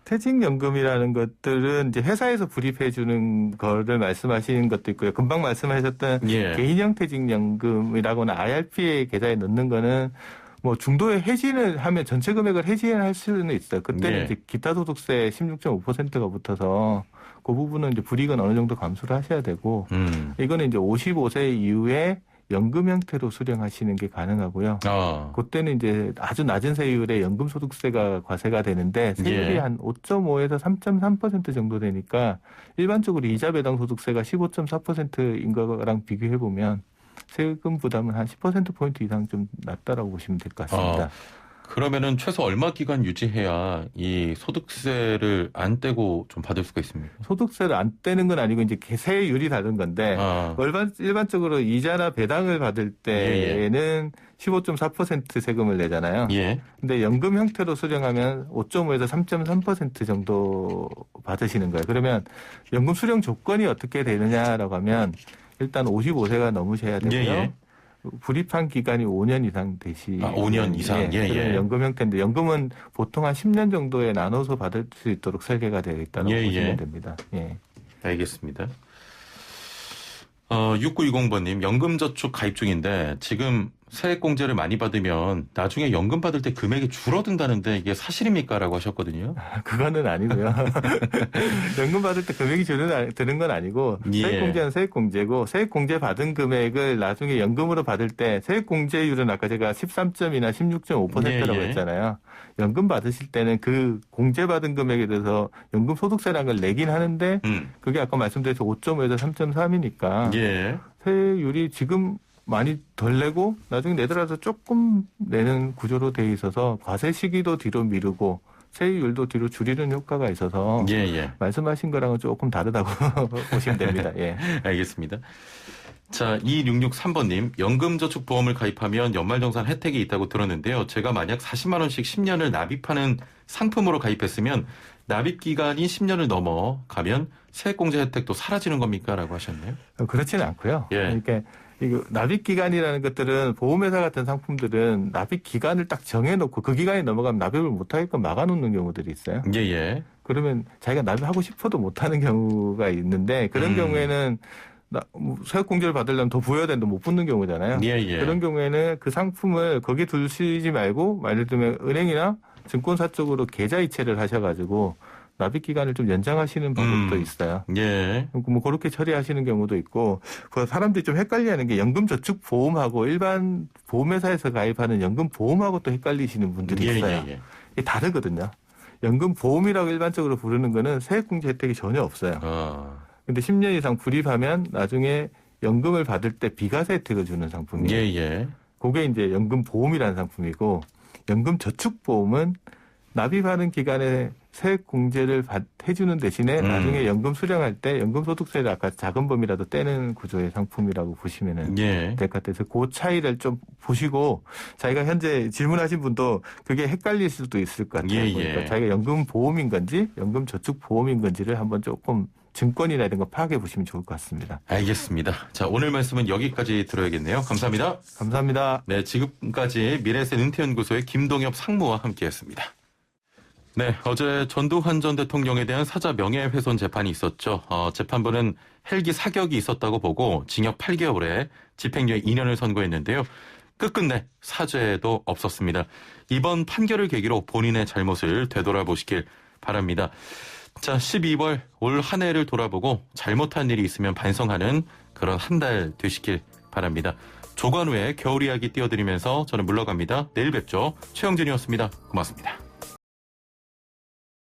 퇴직연금이라는 것들은 이제 회사에서 불입해 주는 거를 말씀하시는 것도 있고요. 금방 말씀하셨던 개인형 퇴직연금이라고는 IRP의 계좌에 넣는 거는 뭐 중도에 해지를 하면 전체 금액을 해지할 수는 있어요. 그때는 이제 기타 소득세 16.5%가 붙어서 그 부분은 이제 불이익은 어느 정도 감수를 하셔야 되고 이거는 이제 55세 이후에 연금 형태로 수령하시는 게 가능하고요. 그때는 이제 아주 낮은 세율의 연금소득세가 과세가 되는데 세율이 한 5.5에서 3.3% 정도 되니까 일반적으로 이자 배당 소득세가 15.4%인 거랑 비교해 보면 세금 부담은 한 10%포인트 이상 좀 낮다라고 보시면 될 것 같습니다. 그러면은 최소 얼마 기간 유지해야 이 소득세를 안 떼고 좀 받을 수가 있습니까? 소득세를 안 떼는 건 아니고 이제 세율이 다른 건데 일반적으로 이자나 배당을 받을 때에는 15.4% 세금을 내잖아요. 근데 연금 형태로 수령하면 5.5에서 3.3% 정도 받으시는 거예요. 그러면 연금 수령 조건이 어떻게 되느냐라고 하면 일단 55세가 넘으셔야 되고요. 불입한 기간이 5년 이상 되시면 5년 이상. 그러면 연금 형태인데 연금은 보통 한 10년 정도에 나눠서 받을 수 있도록 설계가 되어 있다고 보시면 됩니다. 알겠습니다. 6920번님, 연금저축 가입 중인데 지금 세액공제를 많이 받으면 나중에 연금 받을 때 금액이 줄어든다는데 이게 사실입니까? 라고 하셨거든요. 그거는 아니고요. 연금 받을 때 금액이 드는 건 아니고 세액공제는 세액공제고 세액공제 받은 금액을 나중에 연금으로 받을 때 세액공제율은 아까 제가 13.2나 16.5%라고 했잖아요. 연금 받으실 때는 그 공제받은 금액에 대해서 연금 소득세라는 걸 내긴 하는데 그게 아까 말씀드렸듯이 5.5에서 3.3이니까 세율이 지금 많이 덜 내고 나중에 내더라도 조금 내는 구조로 돼 있어서 과세 시기도 뒤로 미루고 세율도 뒤로 줄이는 효과가 있어서 예. 말씀하신 거랑은 조금 다르다고 보시면 됩니다. 예. 알겠습니다. 자, 2663번님, 연금저축보험을 가입하면 연말정산 혜택이 있다고 들었는데요. 제가 만약 40만 원씩 10년을 납입하는 상품으로 가입했으면 납입기간이 10년을 넘어가면 세액공제 혜택도 사라지는 겁니까? 라고 하셨네요. 그렇지는 않고요. 예. 그러니까 이거 납입기간이라는 것들은 보험회사 같은 상품들은 납입기간을 딱 정해놓고 그 기간이 넘어가면 납입을 못하게끔 막아놓는 경우들이 있어요. 예. 그러면 자기가 납입하고 싶어도 못하는 경우가 있는데 그런 경우에는 세액공제를 받으려면 더 부여해야 되는데 못 붙는 경우잖아요. 예. 그런 경우에는 그 상품을 거기에 두시지 말고 예를 들면 은행이나 증권사 쪽으로 계좌 이체를 하셔가지고 납입 기간을 좀 연장하시는 방법도 있어요. 예. 뭐 그렇게 처리하시는 경우도 있고, 그 사람들이 좀 헷갈려하는 게 연금저축보험하고 일반 보험회사에서 가입하는 연금보험하고 또 헷갈리시는 분들이 있어요. 예. 이게 다르거든요. 연금보험이라고 일반적으로 부르는 거는 세액공제 혜택이 전혀 없어요. 근데 10년 이상 불입하면 나중에 연금을 받을 때 비과세 혜택을 주는 상품이에요. 예. 그게 이제 연금보험이라는 상품이고, 연금저축보험은 납입하는 기간에 세액공제를 해주는 대신에 나중에 연금 수령할 때 연금소득세를 아까 작은 범위라도 떼는 구조의 상품이라고 보시면 될 것 같아서 그 차이를 좀 보시고 자기가 현재 질문하신 분도 그게 헷갈릴 수도 있을 것 같아요. 그러니까 자기가 연금보험인 건지 연금저축보험인 건지를 한번 조금 증권이나 이런 거 파악해 보시면 좋을 것 같습니다. 알겠습니다. 자, 오늘 말씀은 여기까지 들어야겠네요. 감사합니다. 감사합니다. 네, 지금까지 미래에셋 은퇴연구소의 김동엽 상무와 함께했습니다. 네, 어제 전두환 전 대통령에 대한 사자 명예훼손 재판이 있었죠. 재판부는 헬기 사격이 있었다고 보고 징역 8개월에 집행유예 2년을 선고했는데요. 끝끝내 사죄도 없었습니다. 이번 판결을 계기로 본인의 잘못을 되돌아보시길 바랍니다. 자, 12월 올 한 해를 돌아보고 잘못한 일이 있으면 반성하는 그런 한 달 되시길 바랍니다. 조관우의 겨울 이야기 띄워드리면서 저는 물러갑니다. 내일 뵙죠. 최영진이었습니다. 고맙습니다.